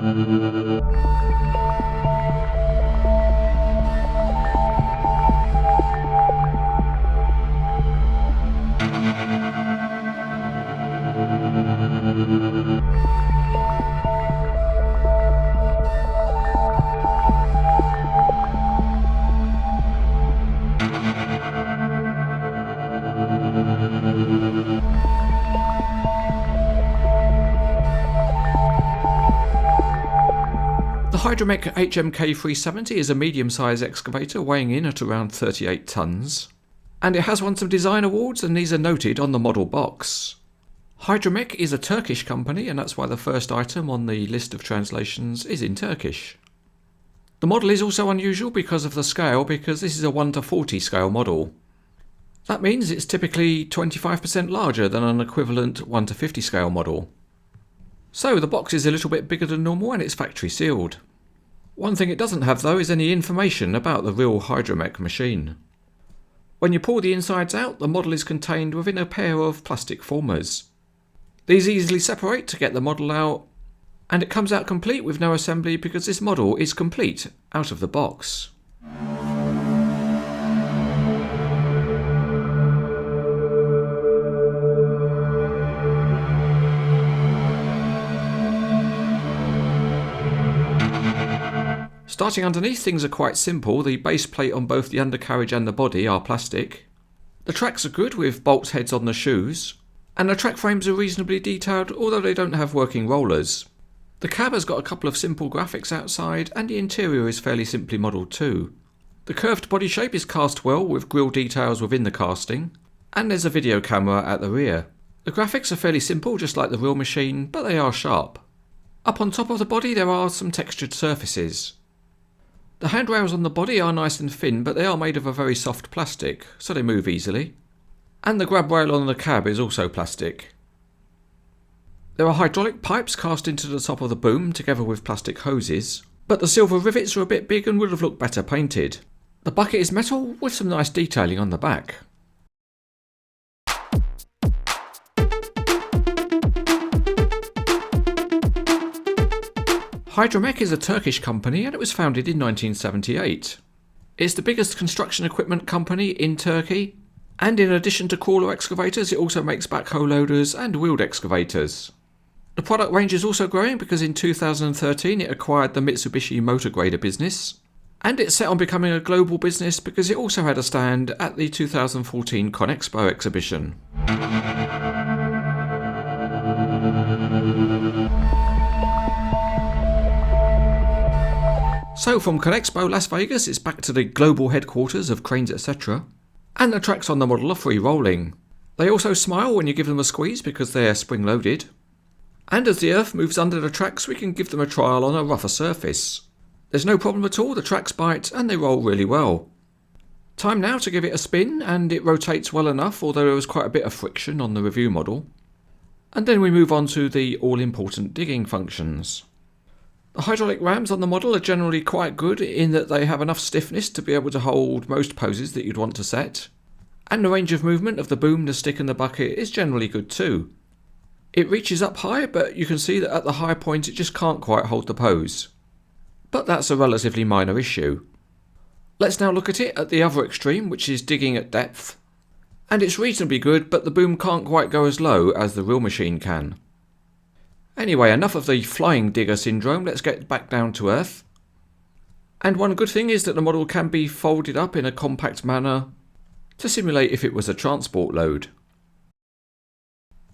The Hidromek HMK 370 is a medium-sized excavator weighing in at around 38 tonnes, and it has won some design awards, and these are noted on the model box. Hidromek is a Turkish company, and that's why the first item on the list of translations is in Turkish. The model is also unusual because of the scale, because this is a 1:40 scale model. That means it's typically 25% larger than an equivalent 1:50 scale model. So the box is a little bit bigger than normal and it's factory sealed. One thing it doesn't have though is any information about the real Hidromek machine. When you pull the insides out, the model is contained within a pair of plastic formers. These easily separate to get the model out, and it comes out complete with no assembly because this model is complete out of the box. Starting underneath, things are quite simple. The base plate on both the undercarriage and the body are plastic. The tracks are good with bolt heads on the shoes, and the track frames are reasonably detailed, although they don't have working rollers. The cab has got a couple of simple graphics outside, and the interior is fairly simply modelled too. The curved body shape is cast well with grille details within the casting, and there's a video camera at the rear. The graphics are fairly simple, just like the real machine, but they are sharp. Up on top of the body there are some textured surfaces. The handrails on the body are nice and thin, but they are made of a very soft plastic, so they move easily. And the grab rail on the cab is also plastic. There are hydraulic pipes cast into the top of the boom together with plastic hoses, but the silver rivets are a bit big and would have looked better painted. The bucket is metal with some nice detailing on the back. Hidromek is a Turkish company and it was founded in 1978. It's the biggest construction equipment company in Turkey, and in addition to crawler excavators it also makes backhoe loaders and wheeled excavators. The product range is also growing because in 2013 it acquired the Mitsubishi motor grader business, and it's set on becoming a global business because it also had a stand at the 2014 CranesEtcTV exhibition. So from CranesEtcTV Las Vegas it's back to the global headquarters of CranesEtcTV, and the tracks on the model are free rolling. They also smile when you give them a squeeze because they're spring loaded. And as the earth moves under the tracks we can give them a trial on a rougher surface. There's no problem at all, the tracks bite and they roll really well. Time now to give it a spin, and it rotates well enough, although there was quite a bit of friction on the review model. And then we move on to the all-important digging functions. The hydraulic rams on the model are generally quite good in that they have enough stiffness to be able to hold most poses that you'd want to set. And the range of movement of the boom, the stick and the bucket is generally good too. It reaches up high, but you can see that at the high point it just can't quite hold the pose. But that's a relatively minor issue. Let's now look at it at the other extreme, which is digging at depth. And it's reasonably good, but the boom can't quite go as low as the real machine can. Anyway, enough of the flying digger syndrome, let's get back down to earth. And one good thing is that the model can be folded up in a compact manner to simulate if it was a transport load.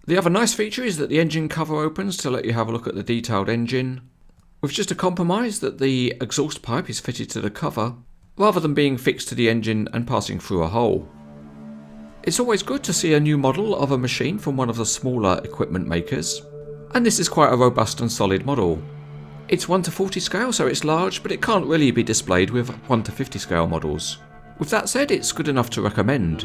The other nice feature is that the engine cover opens to let you have a look at the detailed engine, with just a compromise that the exhaust pipe is fitted to the cover, rather than being fixed to the engine and passing through a hole. It's always good to see a new model of a machine from one of the smaller equipment makers. And this is quite a robust and solid model. It's 1:40 scale, so it's large, but it can't really be displayed with 1:50 scale models. With that said, it's good enough to recommend.